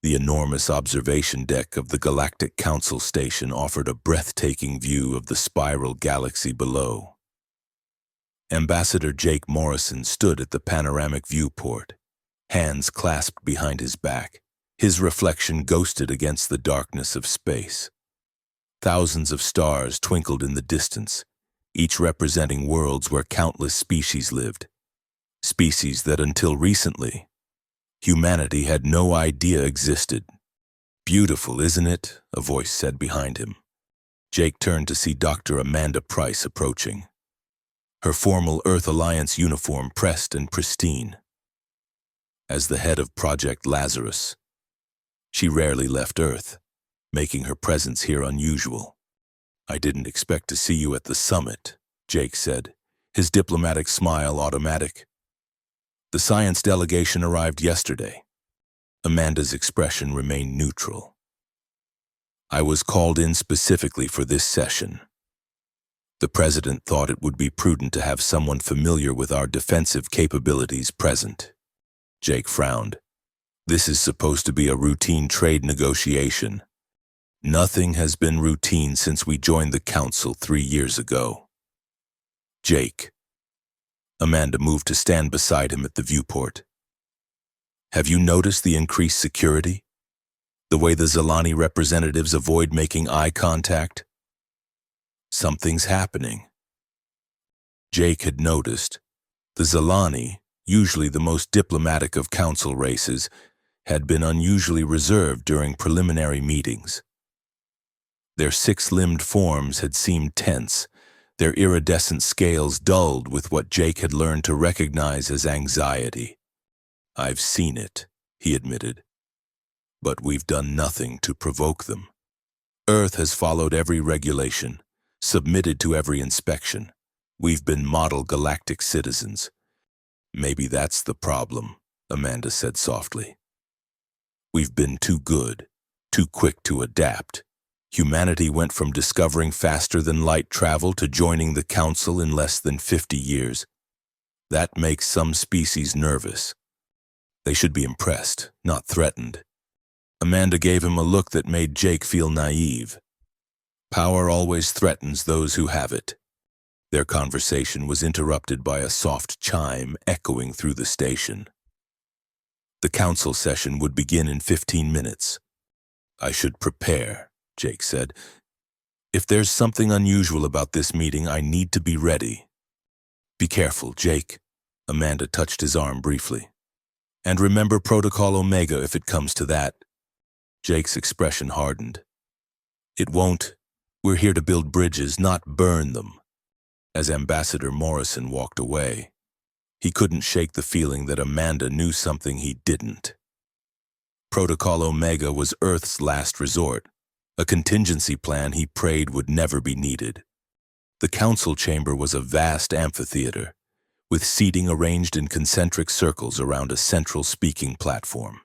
The enormous observation deck of the Galactic Council station offered a breathtaking view of the spiral galaxy below. Ambassador Jake Morrison stood at the panoramic viewport, hands clasped behind his back, his reflection ghosted against the darkness of space. Thousands of stars twinkled in the distance, each representing worlds where countless species lived, species that until recently, humanity had no idea existed. "Beautiful, isn't it?" a voice said behind him. Jake turned to see Dr. Amanda Price approaching, her formal Earth Alliance uniform pressed and pristine. As the head of Project Lazarus, she rarely left Earth, making her presence here unusual. "I didn't expect to see you at the summit," Jake said, his diplomatic smile automatic. "The science delegation arrived yesterday." Amanda's expression remained neutral. "I was called in specifically for this session. The president thought it would be prudent to have someone familiar with our defensive capabilities present." Jake frowned. "This is supposed to be a routine trade negotiation. Nothing has been routine since we joined the council 3 years ago." "Jake." Amanda moved to stand beside him at the viewport. "Have you noticed the increased security? The way the Zilani representatives avoid making eye contact? Something's happening." Jake had noticed. The Zilani, usually the most diplomatic of council races, had been unusually reserved during preliminary meetings. Their six-limbed forms had seemed tense, their iridescent scales dulled with what Jake had learned to recognize as anxiety. "I've seen it," he admitted. "But we've done nothing to provoke them. Earth has followed every regulation, submitted to every inspection. We've been model galactic citizens." "Maybe that's the problem," Amanda said softly. "We've been too good, too quick to adapt. Humanity went from discovering faster than light travel to joining the Council in less than 50 years. That makes some species nervous. They should be impressed, not threatened." Amanda gave him a look that made Jake feel naive. Power always threatens those who have it. Their conversation was interrupted by a soft chime echoing through the station. The council session would begin in 15 minutes. "I should prepare," Jake said. "If there's something unusual about this meeting, I need to be ready." "Be careful, Jake." Amanda touched his arm briefly. "And remember Protocol Omega if it comes to that." Jake's expression hardened. "It won't. We're here to build bridges, not burn them." As Ambassador Morrison walked away, he couldn't shake the feeling that Amanda knew something he didn't. Protocol Omega was Earth's last resort, a contingency plan he prayed would never be needed. The council chamber was a vast amphitheater, with seating arranged in concentric circles around a central speaking platform.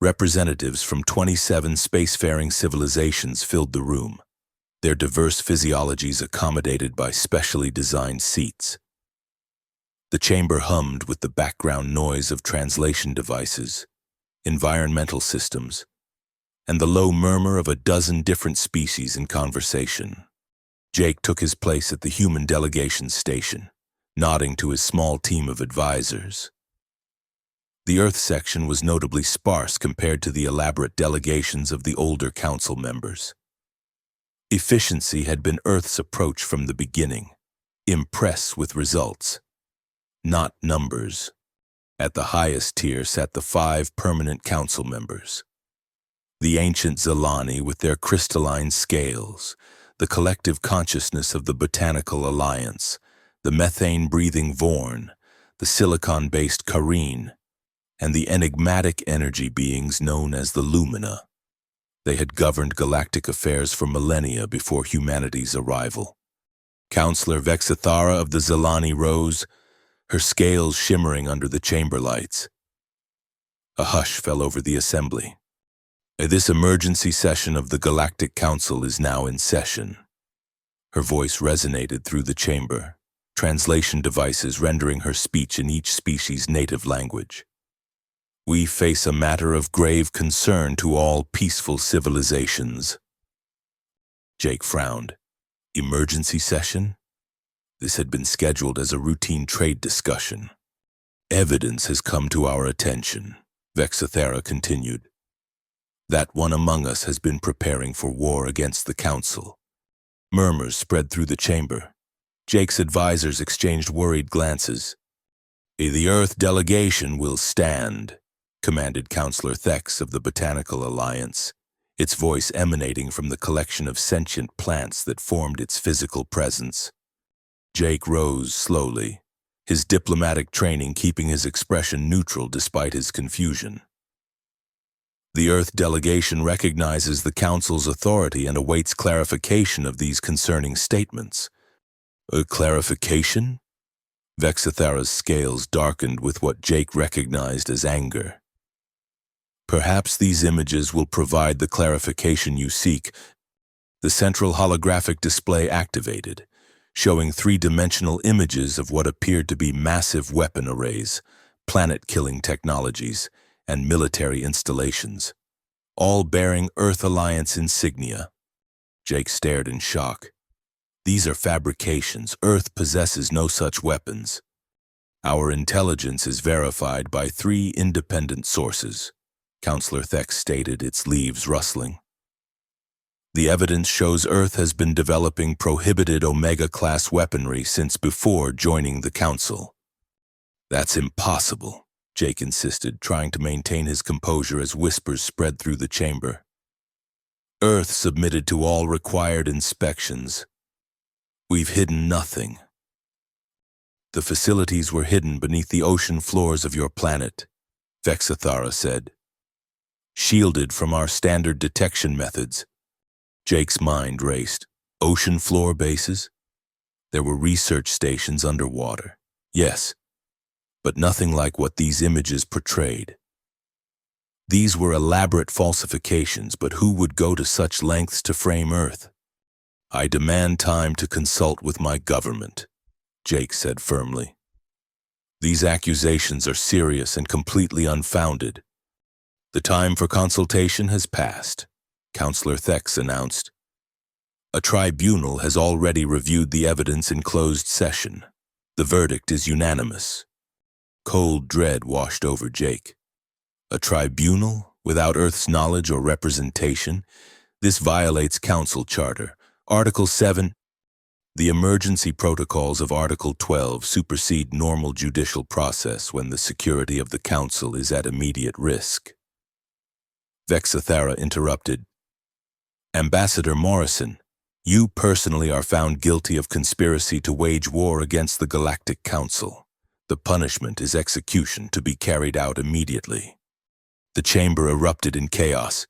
Representatives from 27 spacefaring civilizations filled the room, their diverse physiologies accommodated by specially designed seats. The chamber hummed with the background noise of translation devices, environmental systems, and the low murmur of a dozen different species in conversation. Jake took his place at the human delegation station, nodding to his small team of advisors. The Earth section was notably sparse compared to the elaborate delegations of the older council members. Efficiency had been Earth's approach from the beginning. Impress with results, not numbers. At the highest tier sat the 5 permanent council members. The ancient Zilani with their crystalline scales, the collective consciousness of the Botanical Alliance, the methane-breathing Vorn, the silicon-based Kareen, and the enigmatic energy beings known as the Lumina. They had governed galactic affairs for millennia before humanity's arrival. Counselor Vexithara of the Zilani rose, her scales shimmering under the chamber lights. A hush fell over the assembly. "This emergency session of the Galactic Council is now in session." Her voice resonated through the chamber, translation devices rendering her speech in each species' native language. We face a matter of grave concern to all peaceful civilizations. Jake frowned. Emergency session? This had been scheduled as a routine trade discussion. Evidence has come to our attention, Vexathera continued. That one among us has been preparing for war against the Council. Murmurs spread through the chamber. Jake's advisors exchanged worried glances. The Earth delegation will stand, commanded Counselor Thex of the Botanical Alliance, its voice emanating from the collection of sentient plants that formed its physical presence. Jake rose slowly, his diplomatic training keeping his expression neutral despite his confusion. The Earth delegation recognizes the Council's authority and awaits clarification of these concerning statements. A clarification? Vexathera's scales darkened with what Jake recognized as anger. Perhaps these images will provide the clarification you seek. The central holographic display activated, showing three-dimensional images of what appeared to be massive weapon arrays, planet-killing technologies, and military installations, all bearing Earth Alliance insignia. Jake stared in shock. These are fabrications. Earth possesses no such weapons. Our intelligence is verified by 3 independent sources, Counselor Thex stated, its leaves rustling. The evidence shows Earth has been developing prohibited Omega-class weaponry since before joining the Council. That's impossible, Jake insisted, trying to maintain his composure as whispers spread through the chamber. Earth submitted to all required inspections. We've hidden nothing. The facilities were hidden beneath the ocean floors of your planet, Vexathera said. Shielded from our standard detection methods. Jake's mind raced. Ocean floor bases? There were research stations underwater. Yes, but nothing like what these images portrayed. These were elaborate falsifications, but who would go to such lengths to frame Earth? I demand time to consult with my government, Jake said firmly. These accusations are serious and completely unfounded. The time for consultation has passed, Counselor Thex announced. A tribunal has already reviewed the evidence in closed session. The verdict is unanimous. Cold dread washed over Jake. A tribunal without Earth's knowledge or representation? This violates Council Charter. Article 7. The emergency protocols of Article 12 supersede normal judicial process when the security of the Council is at immediate risk. Vexathera interrupted. Ambassador Morrison, you personally are found guilty of conspiracy to wage war against the Galactic Council. The punishment is execution to be carried out immediately. The chamber erupted in chaos.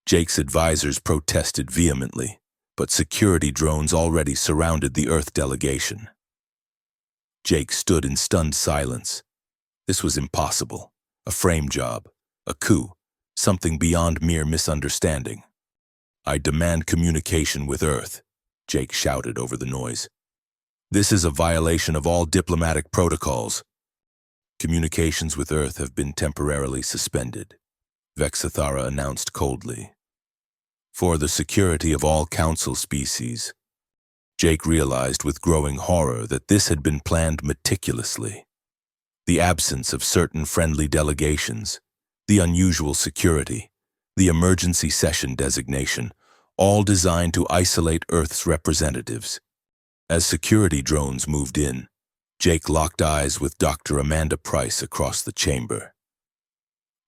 Jake's advisors protested vehemently, but security drones already surrounded the Earth delegation. Jake stood in stunned silence. This was impossible. A frame job, a coup, something beyond mere misunderstanding. I demand communication with Earth, Jake shouted over the noise. This is a violation of all diplomatic protocols. Communications with Earth have been temporarily suspended, Vexathera announced coldly. For the security of all Council species. Jake realized with growing horror that this had been planned meticulously. The absence of certain friendly delegations, the unusual security, the emergency session designation, all designed to isolate Earth's representatives. As security drones moved in, Jake locked eyes with Dr. Amanda Price across the chamber.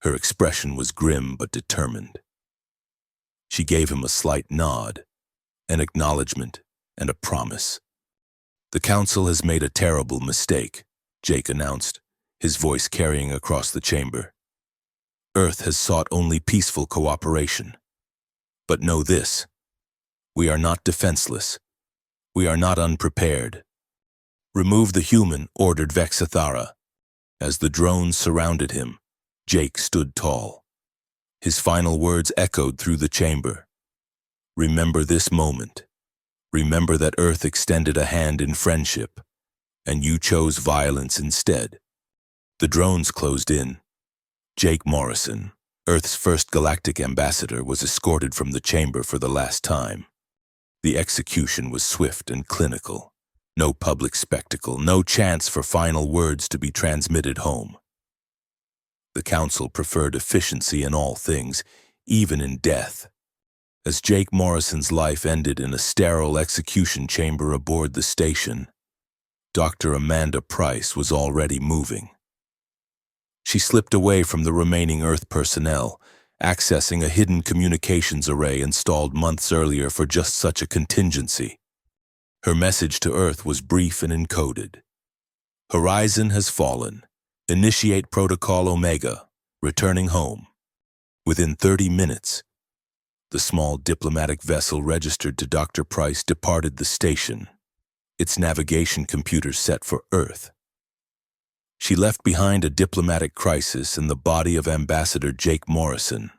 Her expression was grim but determined. She gave him a slight nod, an acknowledgement, and a promise. The Council has made a terrible mistake, Jake announced, his voice carrying across the chamber. Earth has sought only peaceful cooperation. But know this, we are not defenseless. We are not unprepared. Remove the human, ordered Vexathera. As the drones surrounded him, Jake stood tall. His final words echoed through the chamber. Remember this moment. Remember that Earth extended a hand in friendship, and you chose violence instead. The drones closed in. Jake Morrison, Earth's first galactic ambassador, was escorted from the chamber for the last time. The execution was swift and clinical. No public spectacle, no chance for final words to be transmitted home. The Council preferred efficiency in all things, even in death. As Jake Morrison's life ended in a sterile execution chamber aboard the station, Dr. Amanda Price was already moving. She slipped away from the remaining Earth personnel, accessing a hidden communications array installed months earlier for just such a contingency. Her message to Earth was brief and encoded. Horizon has fallen. Initiate Protocol Omega. Returning home. Within 30 minutes, the small diplomatic vessel registered to Dr. Price departed the station, its navigation computer set for Earth. She left behind a diplomatic crisis in the body of Ambassador Jake Morrison.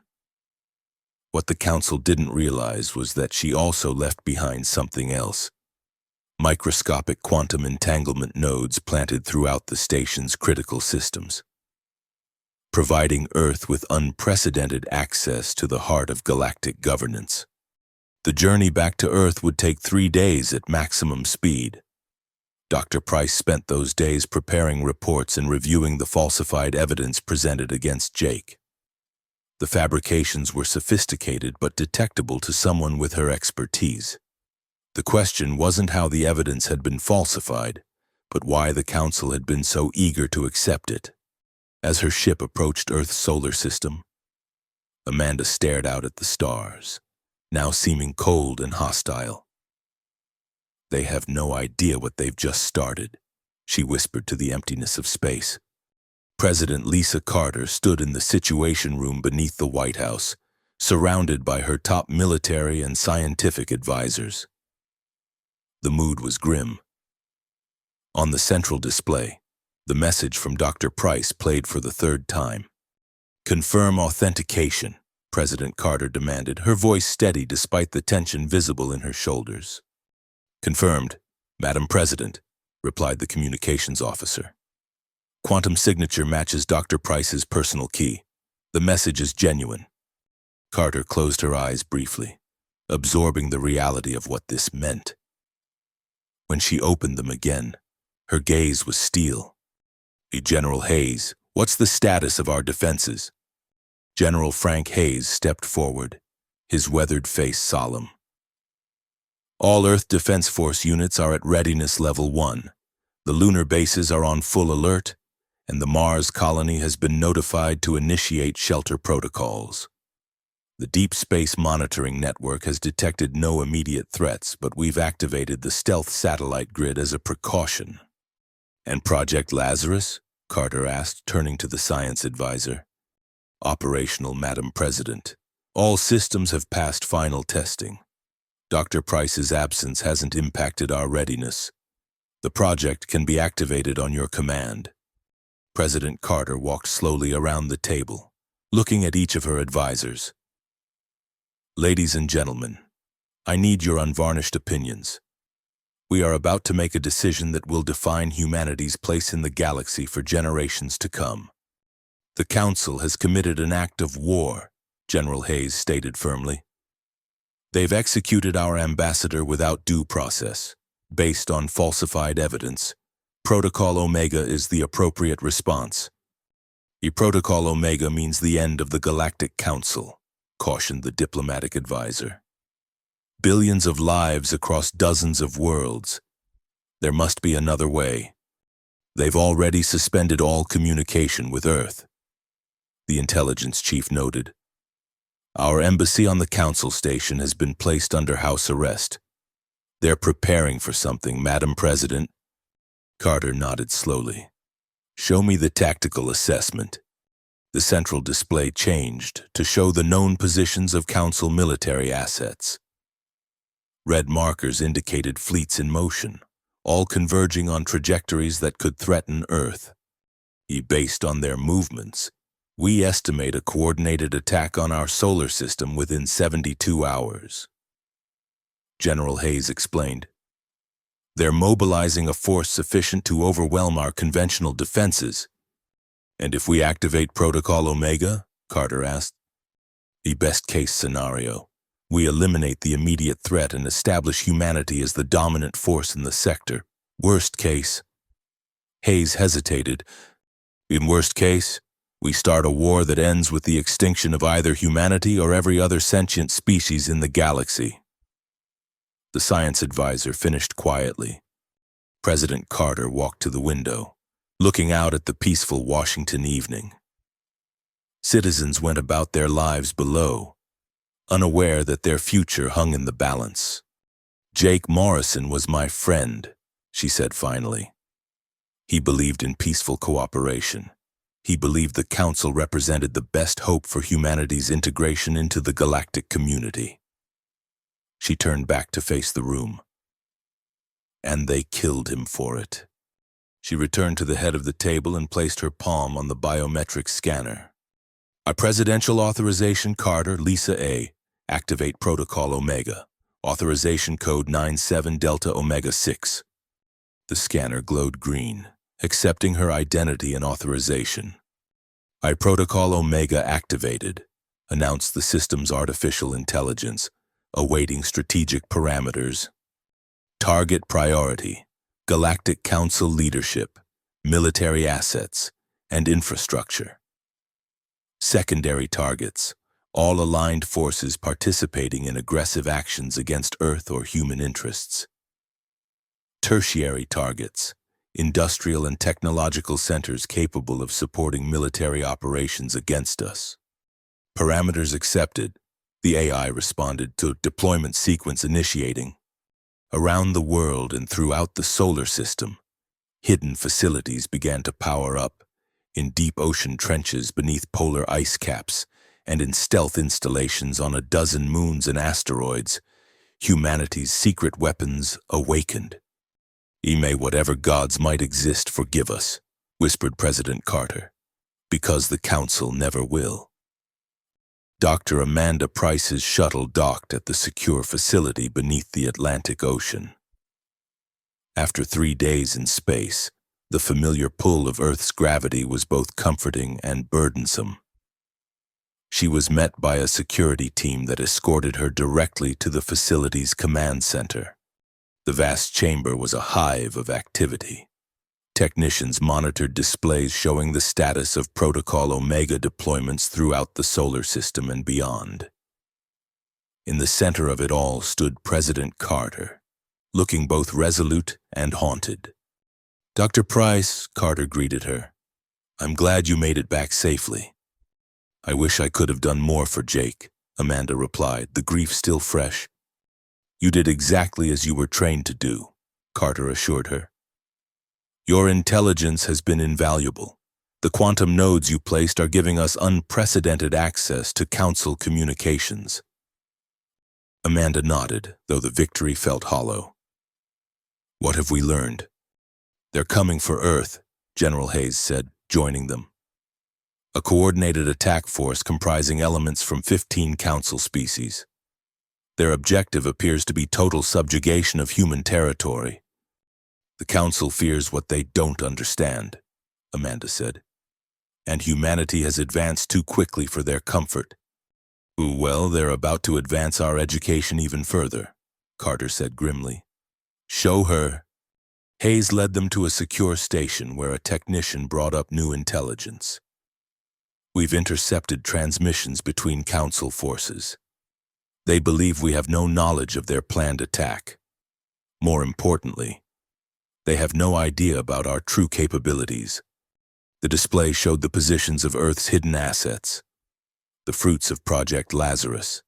What the Council didn't realize was that she also left behind something else. Microscopic quantum entanglement nodes planted throughout the station's critical systems, providing Earth with unprecedented access to the heart of galactic governance. The journey back to Earth would take 3 days at maximum speed. Dr. Price spent those days preparing reports and reviewing the falsified evidence presented against Jake. The fabrications were sophisticated but detectable to someone with her expertise. The question wasn't how the evidence had been falsified, but why the Council had been so eager to accept it. As her ship approached Earth's solar system, Amanda stared out at the stars, now seeming cold and hostile. "They have no idea what they've just started," she whispered to the emptiness of space. President Lisa Carter stood in the Situation Room beneath the White House, surrounded by her top military and scientific advisors. The mood was grim. On the central display, the message from Dr. Price played for the 3rd time. "Confirm authentication," President Carter demanded, her voice steady despite the tension visible in her shoulders. "Confirmed, Madam President," replied the communications officer. "Quantum signature matches Dr. Price's personal key. The message is genuine." Carter closed her eyes briefly, absorbing the reality of what this meant. When she opened them again, her gaze was steel. "General Hayes, what's the status of our defenses?" General Frank Hayes stepped forward, his weathered face solemn. "All Earth Defense Force units are at readiness level 1. The lunar bases are on full alert, and the Mars colony has been notified to initiate shelter protocols. The Deep Space Monitoring Network has detected no immediate threats, but we've activated the stealth satellite grid as a precaution." "And Project Lazarus?" Carter asked, turning to the science advisor. "Operational, Madam President. All systems have passed final testing. Dr. Price's absence hasn't impacted our readiness. The project can be activated on your command." President Carter walked slowly around the table, looking at each of her advisors. "Ladies and gentlemen, I need your unvarnished opinions. We are about to make a decision that will define humanity's place in the galaxy for generations to come. The Council has committed an act of war," General Hayes stated firmly. "They've executed our ambassador without due process, based on falsified evidence. Protocol Omega is the appropriate response." "Protocol Omega means the end of the Galactic Council," cautioned the diplomatic advisor. "Billions of lives across dozens of worlds. There must be another way. They've already suspended all communication with Earth," the intelligence chief noted. "Our embassy on the Council station has been placed under house arrest. They're preparing for something, Madam President." Carter nodded slowly. "Show me the tactical assessment." The central display changed to show the known positions of Council military assets. Red markers indicated fleets in motion, all converging on trajectories that could threaten Earth. Based on their movements, we estimate a coordinated attack on our solar system within 72 hours. General Hayes explained. "They're mobilizing a force sufficient to overwhelm our conventional defenses." And if we activate Protocol Omega? Carter asked. The best-case scenario. We eliminate the immediate threat and establish humanity as the dominant force in the sector. Worst case. Hayes hesitated. In worst case, we start a war that ends with the extinction of either humanity or every other sentient species in the galaxy. The science advisor finished quietly. President Carter walked to the window, looking out at the peaceful Washington evening. Citizens went about their lives below, unaware that their future hung in the balance. Jake Morrison was my friend, she said finally. He believed in peaceful cooperation. He believed the Council represented the best hope for humanity's integration into the galactic community. She turned back to face the room. And they killed him for it. She returned to the head of the table and placed her palm on the biometric scanner. A presidential authorization, Carter, Lisa A. Activate Protocol Omega. Authorization code 97 Delta Omega 6. The scanner glowed green, accepting her identity and authorization. I Protocol Omega activated, announced the system's artificial intelligence, awaiting strategic parameters. Target priority, Galactic Council leadership, military assets, and infrastructure. Secondary targets, all aligned forces participating in aggressive actions against Earth or human interests. Tertiary targets, industrial and technological centers capable of supporting military operations against us. Parameters accepted, the AI responded to deployment sequence initiating. Around the world and throughout the solar system, hidden facilities began to power up, in deep ocean trenches beneath polar ice caps, and in stealth installations on a dozen moons and asteroids, humanity's secret weapons awakened. May whatever gods might exist forgive us, whispered President Carter, because the Council never will. Dr. Amanda Price's shuttle docked at the secure facility beneath the Atlantic Ocean. After 3 days in space, the familiar pull of Earth's gravity was both comforting and burdensome. She was met by a security team that escorted her directly to the facility's command center. The vast chamber was a hive of activity. Technicians monitored displays showing the status of Protocol Omega deployments throughout the solar system and beyond. In the center of it all stood President Carter, looking both resolute and haunted. Dr. Price, Carter greeted her. I'm glad you made it back safely. I wish I could have done more for Jake, Amanda replied, the grief still fresh. You did exactly as you were trained to do, Carter assured her. Your intelligence has been invaluable. The quantum nodes you placed are giving us unprecedented access to Council communications. Amanda nodded, though the victory felt hollow. What have we learned? They're coming for Earth, General Hayes said, joining them. A coordinated attack force comprising elements from 15 Council species. Their objective appears to be total subjugation of human territory. The Council fears what they don't understand, Amanda said. And humanity has advanced too quickly for their comfort. Well, they're about to advance our education even further, Carter said grimly. Show her. Hayes led them to a secure station where a technician brought up new intelligence. We've intercepted transmissions between Council forces. They believe we have no knowledge of their planned attack. More importantly, they have no idea about our true capabilities. The display showed the positions of Earth's hidden assets, the fruits of Project Lazarus,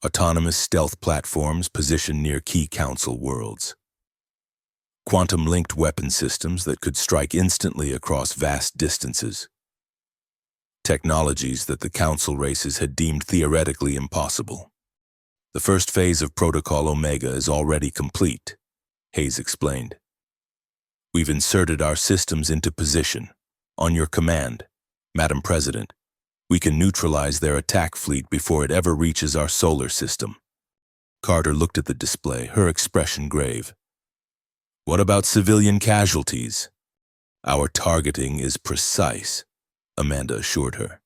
autonomous stealth platforms positioned near key Council worlds, quantum-linked weapon systems that could strike instantly across vast distances, technologies that the Council races had deemed theoretically impossible. The first phase of Protocol Omega is already complete, Hayes explained. We've inserted our systems into position. On your command, Madam President, we can neutralize their attack fleet before it ever reaches our solar system. Carter looked at the display, her expression grave. What about civilian casualties? Our targeting is precise, Amanda assured her.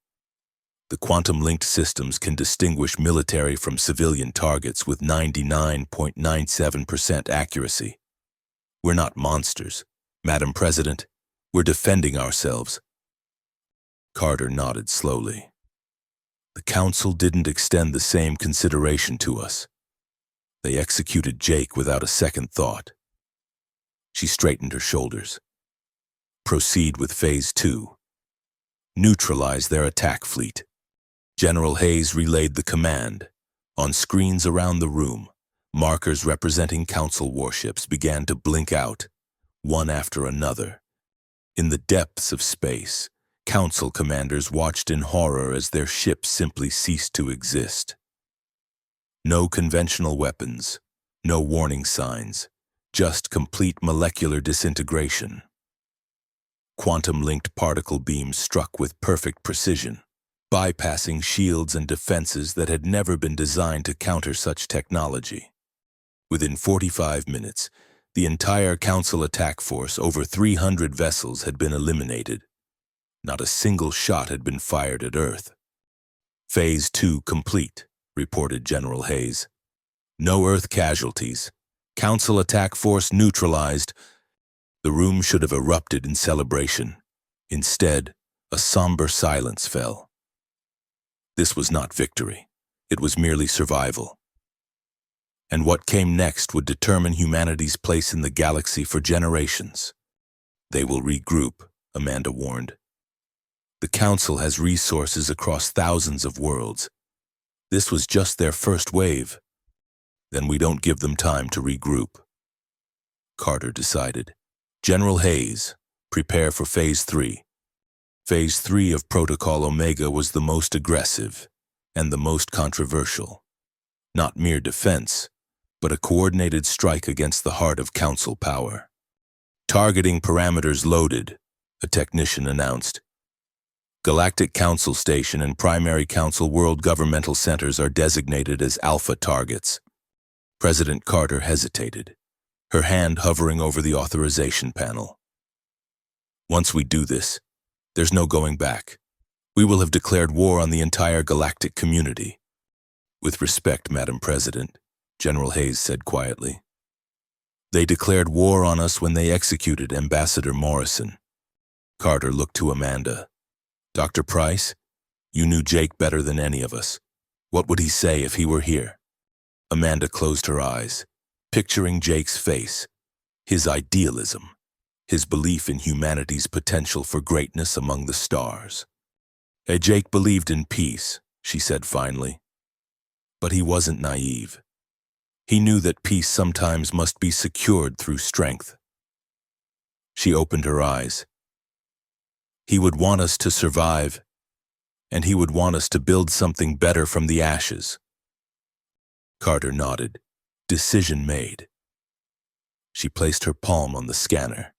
The quantum-linked systems can distinguish military from civilian targets with 99.97% accuracy. We're not monsters, Madam President. We're defending ourselves. Carter nodded slowly. The Council didn't extend the same consideration to us. They executed Jake without a second thought. She straightened her shoulders. Proceed with Phase 2. Neutralize their attack fleet. General Hayes relayed the command. On screens around the room, markers representing Council warships began to blink out, one after another. In the depths of space, Council commanders watched in horror as their ships simply ceased to exist. No conventional weapons, no warning signs, just complete molecular disintegration. Quantum-linked particle beams struck with perfect precision, bypassing shields and defenses that had never been designed to counter such technology. Within 45 minutes, the entire Council attack force, over 300 vessels, had been eliminated. Not a single shot had been fired at Earth. Phase 2 complete, reported General Hayes. No Earth casualties. Council attack force neutralized. The room should have erupted in celebration. Instead, a somber silence fell. This was not victory. It was merely survival. And what came next would determine humanity's place in the galaxy for generations. They will regroup, Amanda warned. The Council has resources across thousands of worlds. This was just their first wave. Then we don't give them time to regroup. Carter decided. General Hayes, prepare for Phase 3. Phase 3 of Protocol Omega was the most aggressive and the most controversial. Not mere defense, but a coordinated strike against the heart of Council power. Targeting parameters loaded, a technician announced. Galactic Council Station and Primary Council World Governmental Centers are designated as alpha targets. President Carter hesitated, her hand hovering over the authorization panel. Once we do this, there's no going back. We will have declared war on the entire galactic community. With respect, Madam President, General Hayes said quietly. They declared war on us when they executed Ambassador Morrison. Carter looked to Amanda. Dr. Price, you knew Jake better than any of us. What would he say if he were here? Amanda closed her eyes, picturing Jake's face, his idealism, his belief in humanity's potential for greatness among the stars. Jake believed in peace, she said finally. But he wasn't naive. He knew that peace sometimes must be secured through strength. She opened her eyes. He would want us to survive, and he would want us to build something better from the ashes. Carter nodded. Decision made. She placed her palm on the scanner.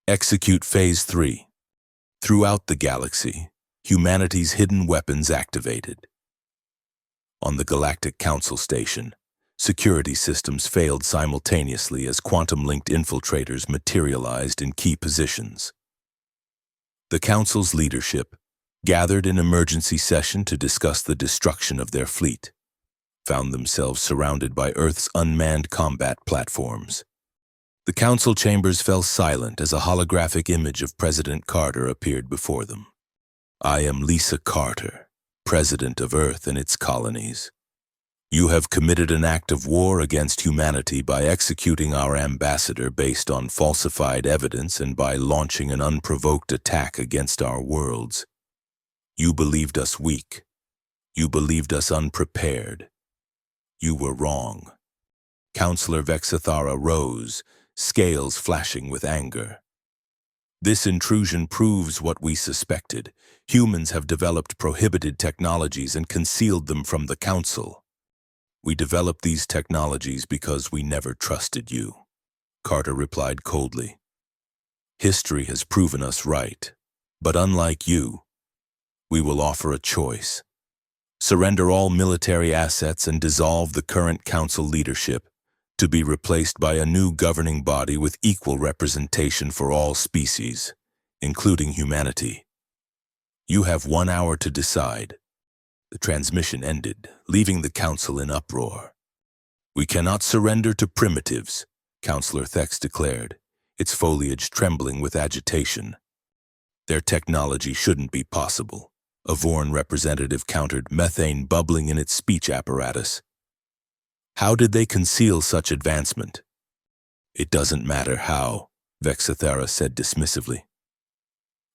Execute Phase 3. Throughout the galaxy, humanity's hidden weapons activated. On the Galactic Council Station, security systems failed simultaneously as quantum-linked infiltrators materialized in key positions. The Council's leadership gathered in emergency session to discuss the destruction of their fleet, found themselves surrounded by Earth's unmanned combat platforms. The Council chambers fell silent as a holographic image of President Carter appeared before them. I am Lisa Carter, President of Earth and its colonies. You have committed an act of war against humanity by executing our ambassador based on falsified evidence and by launching an unprovoked attack against our worlds. You believed us weak. You believed us unprepared. You were wrong. Counselor Vexathara rose, scales flashing with anger. This intrusion proves what we suspected. Humans have developed prohibited technologies and concealed them from the Council. We developed these technologies because we never trusted you, Carter replied coldly. History has proven us right, but unlike you, we will offer a choice. Surrender all military assets and dissolve the current Council leadership to be replaced by a new governing body with equal representation for all species, including humanity. You have 1 hour to decide. The transmission ended, leaving the council in uproar. We cannot surrender to primitives, Councillor Thex declared, its foliage trembling with agitation. Their technology shouldn't be possible, a Vorn representative countered, methane bubbling in its speech apparatus. How did they conceal such advancement? It doesn't matter how, Vexathera said dismissively.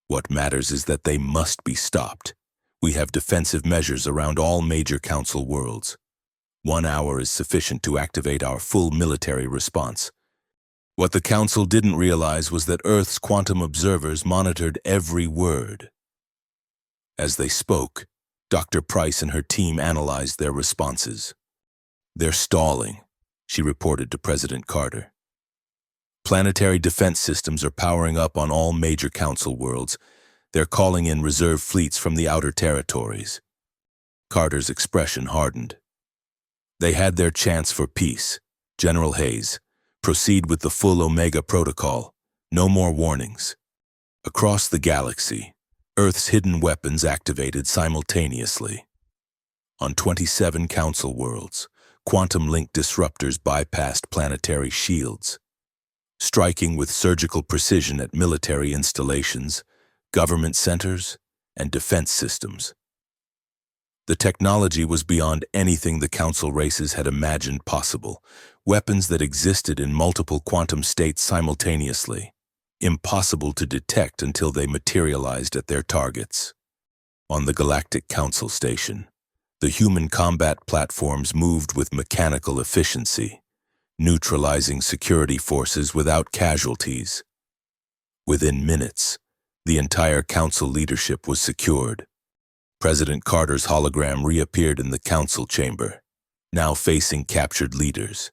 What matters is that they must be stopped. We have defensive measures around all major council worlds. 1 hour is sufficient to activate our full military response. What the council didn't realize was that Earth's quantum observers monitored every word. As they spoke, Dr. Price and her team analyzed their responses. They're stalling, she reported to President Carter. Planetary defense systems are powering up on all major council worlds. They're calling in reserve fleets from the outer territories. Carter's expression hardened. They had their chance for peace. General Hayes, proceed with the full Omega Protocol. No more warnings. Across the galaxy, Earth's hidden weapons activated simultaneously. On 27 council worlds, quantum link disruptors bypassed planetary shields, striking with surgical precision at military installations, government centers, and defense systems. The technology was beyond anything the council races had imagined possible, weapons that existed in multiple quantum states simultaneously, impossible to detect until they materialized at their targets. On the Galactic Council Station, the human combat platforms moved with mechanical efficiency, neutralizing security forces without casualties. Within minutes, the entire council leadership was secured. President Carter's hologram reappeared in the council chamber, now facing captured leaders.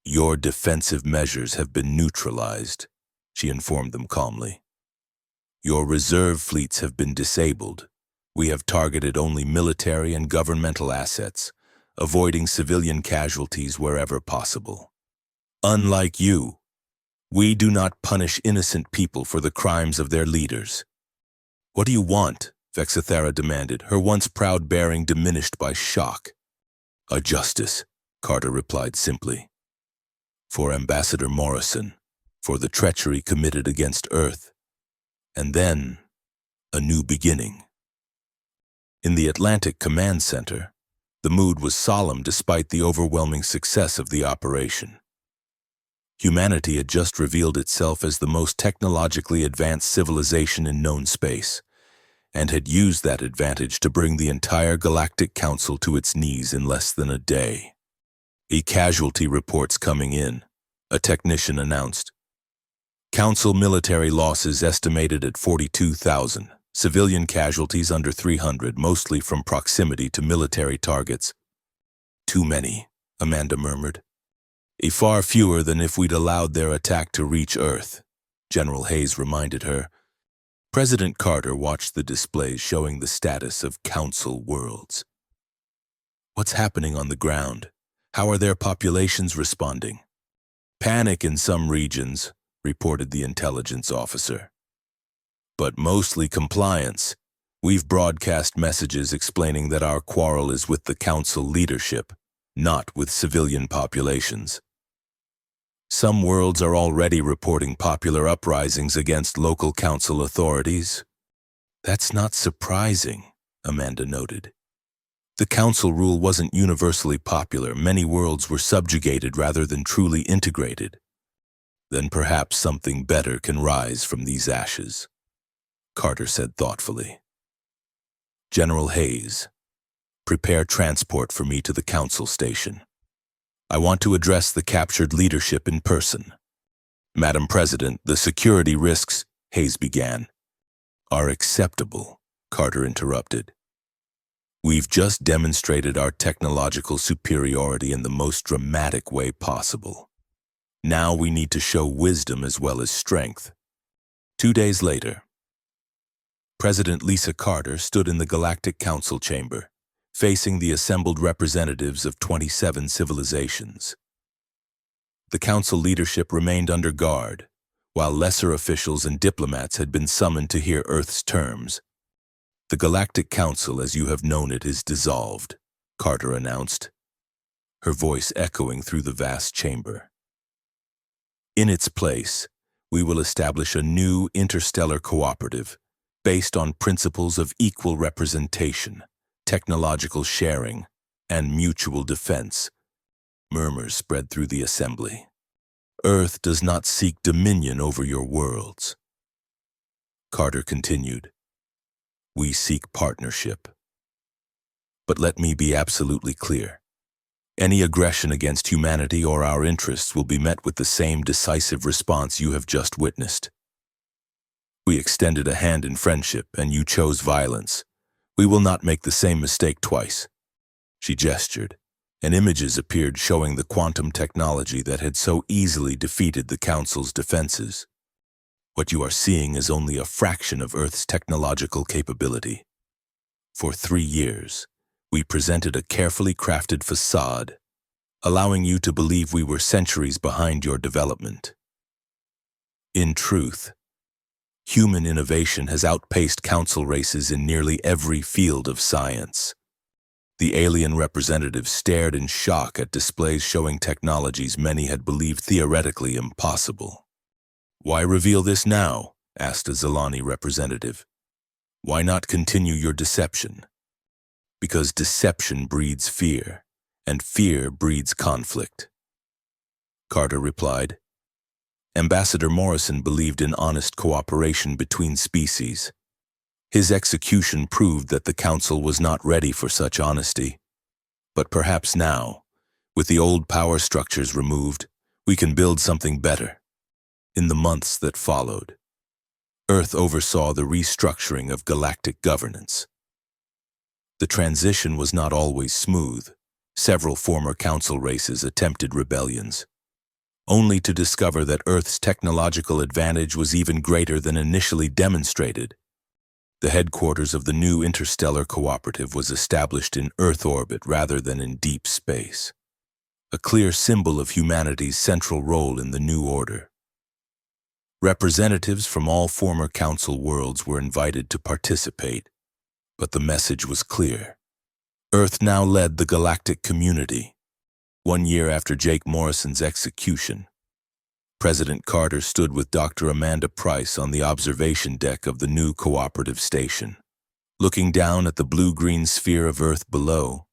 Your defensive measures have been neutralized, she informed them calmly. Your reserve fleets have been disabled. We have targeted only military and governmental assets, avoiding civilian casualties wherever possible. Unlike you, we do not punish innocent people for the crimes of their leaders. What do you want? Vexathera demanded, her once proud bearing diminished by shock. A justice, Carter replied simply. For Ambassador Morrison, for the treachery committed against Earth, and then a new beginning. In the Atlantic Command Center, the mood was solemn despite the overwhelming success of the operation. Humanity had just revealed itself as the most technologically advanced civilization in known space, and had used that advantage to bring the entire Galactic Council to its knees in less than a day. Casualty reports coming in, a technician announced. Council military losses estimated at 42,000, civilian casualties under 300, mostly from proximity to military targets. Too many, Amanda murmured. Far fewer than if we'd allowed their attack to reach Earth, General Hayes reminded her. President Carter watched the displays showing the status of council worlds. What's happening on the ground? How are their populations responding? Panic in some regions, reported the intelligence officer. But mostly compliance. We've broadcast messages explaining that our quarrel is with the council leadership, not with civilian populations. Some worlds are already reporting popular uprisings against local council authorities. That's not surprising, Amanda noted. The council rule wasn't universally popular. Many worlds were subjugated rather than truly integrated. Then perhaps something better can rise from these ashes, Carter said thoughtfully. General Hayes, prepare transport for me to the council station. I want to address the captured leadership in person. Madam President, the security risks, Hayes began, are acceptable, Carter interrupted. We've just demonstrated our technological superiority in the most dramatic way possible. Now we need to show wisdom as well as strength. 2 days later, President Lisa Carter stood in the Galactic Council chamber, facing the assembled representatives of 27 civilizations. The council leadership remained under guard, while lesser officials and diplomats had been summoned to hear Earth's terms. The Galactic Council, as you have known it, is dissolved, Carter announced, her voice echoing through the vast chamber. In its place, we will establish a new interstellar cooperative based on principles of equal representation, technological sharing, and mutual defense. Murmurs spread through the assembly. Earth does not seek dominion over your worlds. Carter continued, we seek partnership. But let me be absolutely clear. Any aggression against humanity or our interests will be met with the same decisive response you have just witnessed. We extended a hand in friendship, and you chose violence. We will not make the same mistake twice. She gestured, and images appeared showing the quantum technology that had so easily defeated the Council's defenses. What you are seeing is only a fraction of Earth's technological capability. For 3 years, we presented a carefully crafted facade, allowing you to believe we were centuries behind your development. In truth, human innovation has outpaced Council races in nearly every field of science. The alien representatives stared in shock at displays showing technologies many had believed theoretically impossible. Why reveal this now? Asked a Zilani representative. Why not continue your deception? Because deception breeds fear, and fear breeds conflict. Carter replied, Ambassador Morrison believed in honest cooperation between species. His execution proved that the Council was not ready for such honesty. But perhaps now, with the old power structures removed, we can build something better. In the months that followed, Earth oversaw the restructuring of galactic governance. The transition was not always smooth. Several former Council races attempted rebellions, only to discover that Earth's technological advantage was even greater than initially demonstrated. The headquarters of the new interstellar cooperative was established in Earth orbit rather than in deep space, a clear symbol of humanity's central role in the new order. Representatives from all former Council worlds were invited to participate, but the message was clear. Earth now led the galactic community. 1 year after Jake Morrison's execution, President Carter stood with Dr. Amanda Price on the observation deck of the new cooperative station, looking down at the blue-green sphere of Earth below.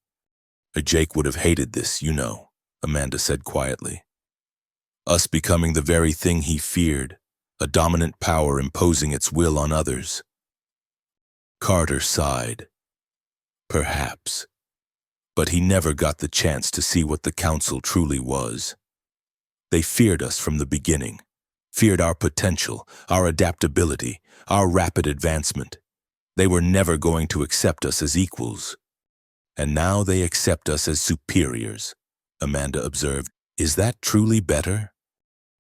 Jake would have hated this, you know, Amanda said quietly. Us becoming the very thing he feared, a dominant power imposing its will on others. Carter sighed. Perhaps. But he never got the chance to see what the Council truly was. They feared us from the beginning, feared our potential, our adaptability, our rapid advancement. They were never going to accept us as equals. And now they accept us as superiors, Amanda observed. Is that truly better?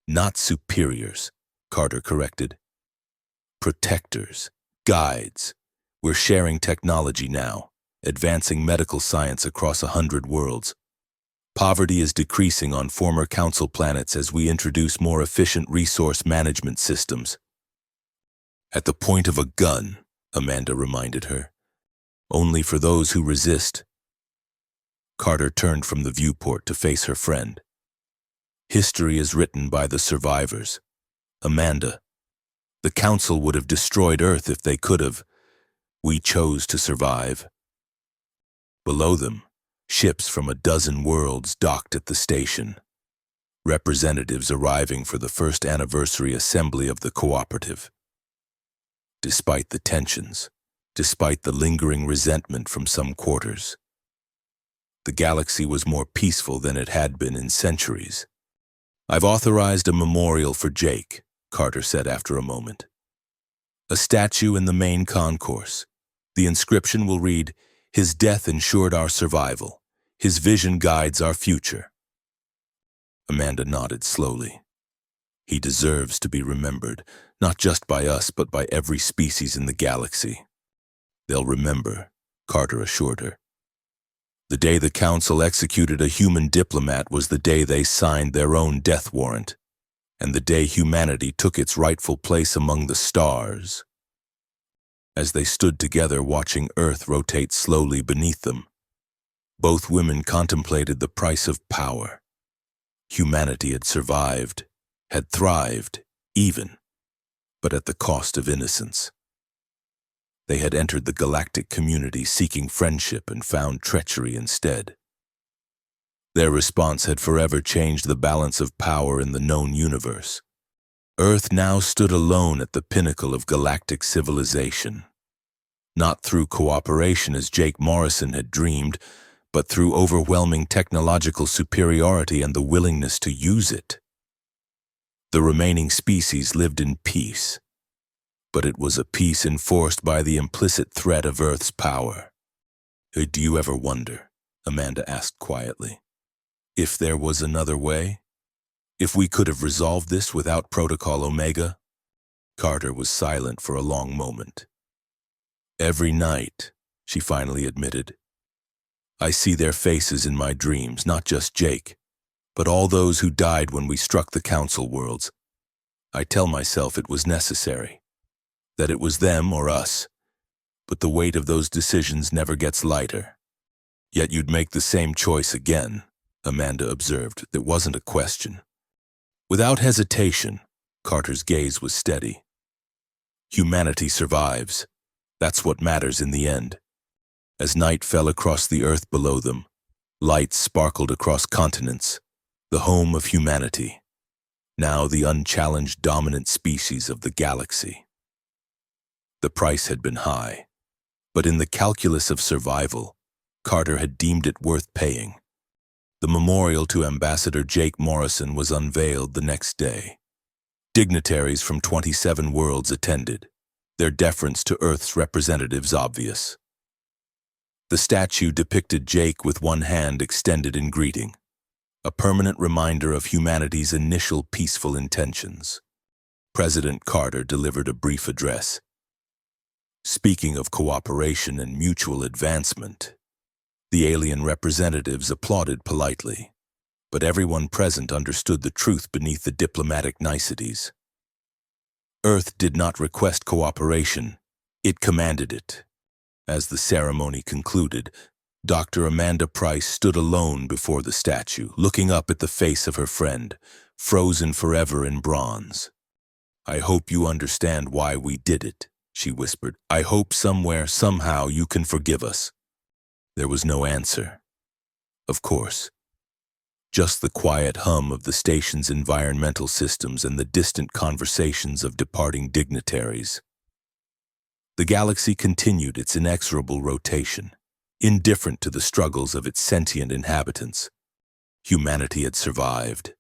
Not superiors, Carter corrected. Protectors, guides. We're sharing technology now, advancing medical science across 100 worlds. Poverty is decreasing on former Council planets as we introduce more efficient resource management systems. At the point of a gun, Amanda reminded her. Only for those who resist. Carter turned from the viewport to face her friend. History is written by the survivors. Amanda, the Council would have destroyed Earth if they could have. We chose to survive. Below them, ships from a dozen worlds docked at the station. Representatives arriving for the first anniversary assembly of the cooperative. Despite the tensions, despite the lingering resentment from some quarters, the galaxy was more peaceful than it had been in centuries. I've authorized a memorial for Jake, Carter said after a moment. A statue in the main concourse. The inscription will read, "His death ensured our survival. His vision guides our future." Amanda nodded slowly. He deserves to be remembered, not just by us, but by every species in the galaxy. They'll remember, Carter assured her. The day the Council executed a human diplomat was the day they signed their own death warrant, and the day humanity took its rightful place among the stars. as they stood together watching Earth rotate slowly beneath them. Both women contemplated the price of power. Humanity had survived, had thrived, even, but at the cost of innocence. They had entered the galactic community seeking friendship and found treachery instead. Their response had forever changed the balance of power in the known universe. Earth now stood alone at the pinnacle of galactic civilization. Not through cooperation as Jake Morrison had dreamed, but through overwhelming technological superiority and the willingness to use it. The remaining species lived in peace, but it was a peace enforced by the implicit threat of Earth's power. "Do you ever wonder," Amanda asked quietly, "if there was another way? If we could have resolved this without Protocol Omega?" Carter was silent for a long moment. "Every night," she finally admitted, "I see their faces in my dreams, not just Jake, but all those who died when we struck the Council worlds. I tell myself it was necessary, that it was them or us, but the weight of those decisions never gets lighter." "Yet you'd make the same choice again," Amanda observed. There wasn't a question. Without hesitation, Carter's gaze was steady. "Humanity survives. That's what matters in the end." As night fell across the Earth below them, lights sparkled across continents, the home of humanity, now the unchallenged dominant species of the galaxy. The price had been high, but in the calculus of survival, Carter had deemed it worth paying. The memorial to Ambassador Jake Morrison was unveiled the next day. Dignitaries from 27 worlds attended, their deference to Earth's representatives obvious. The statue depicted Jake with one hand extended in greeting, a permanent reminder of humanity's initial peaceful intentions. President Carter delivered a brief address. Speaking of cooperation and mutual advancement, the alien representatives applauded politely, but everyone present understood the truth beneath the diplomatic niceties. Earth did not request cooperation, it commanded it. As the ceremony concluded, Dr. Amanda Price stood alone before the statue, looking up at the face of her friend, frozen forever in bronze. "I hope you understand why we did it," she whispered. "I hope somewhere, somehow, you can forgive us." There was no answer. Of course. Just the quiet hum of the station's environmental systems and the distant conversations of departing dignitaries. The galaxy continued its inexorable rotation, indifferent to the struggles of its sentient inhabitants. Humanity had survived.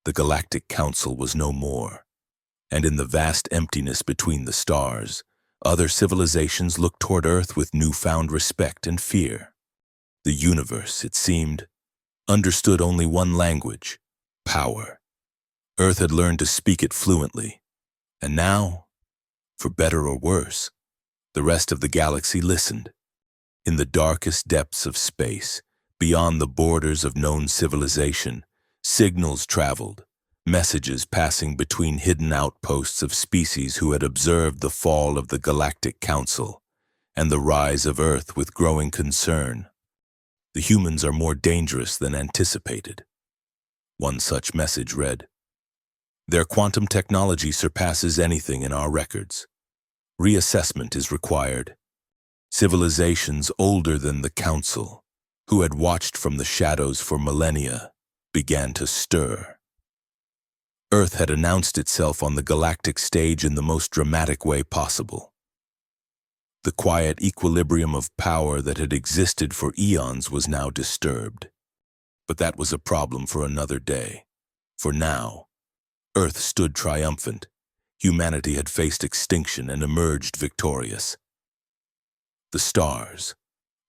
The Galactic Council was no more. And in the vast emptiness between the stars, other civilizations looked toward Earth with newfound respect and fear. The universe, it seemed, understood only one language: power. Earth had learned to speak it fluently. And now, for better or worse, the rest of the galaxy listened. In the darkest depths of space, beyond the borders of known civilization, signals traveled, messages passing between hidden outposts of species who had observed the fall of the Galactic Council and the rise of Earth with growing concern. "The humans are more dangerous than anticipated." One such message read, "Their quantum technology surpasses anything in our records. Reassessment is required." Civilizations older than the Council, who had watched from the shadows for millennia, began to stir. Earth had announced itself on the galactic stage in the most dramatic way possible. The quiet equilibrium of power that had existed for eons was now disturbed. But that was a problem for another day. For now, Earth stood triumphant. Humanity had faced extinction and emerged victorious. The stars,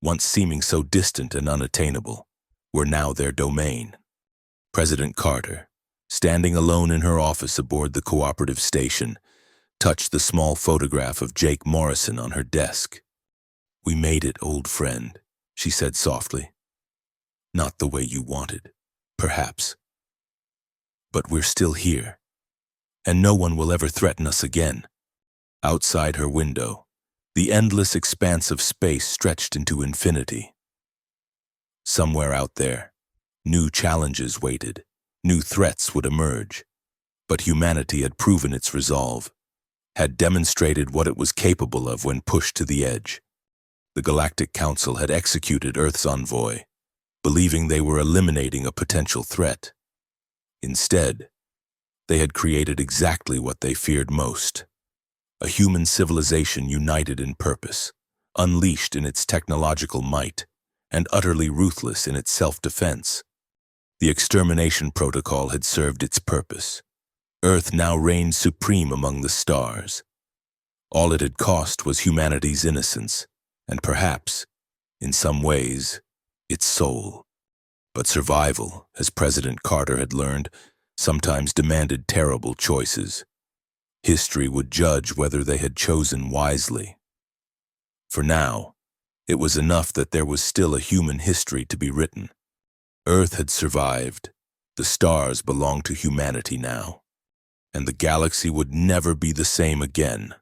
once seeming so distant and unattainable, were now their domain. President Carter, standing alone in her office aboard the cooperative station, touched the small photograph of Jake Morrison on her desk. "We made it, old friend," she said softly. "Not the way you wanted, perhaps. But we're still here, and no one will ever threaten us again." Outside her window, The endless expanse of space stretched into infinity. Somewhere out there, new challenges waited, new threats would emerge. But humanity had proven its resolve, had demonstrated what it was capable of when pushed to the edge. The Galactic Council had executed Earth's envoy, believing they were eliminating a potential threat. Instead, they had created exactly what they feared most: a human civilization united in purpose, unleashed in its technological might, and utterly ruthless in its self-defense. The extermination protocol had served its purpose. Earth now reigned supreme among the stars. All it had cost was humanity's innocence, and perhaps, in some ways, its soul. But survival, as President Carter had learned, sometimes demanded terrible choices. History would judge whether they had chosen wisely. For now, it was enough that there was still a human history to be written. Earth had survived, the stars belonged to humanity now, and the galaxy would never be the same again.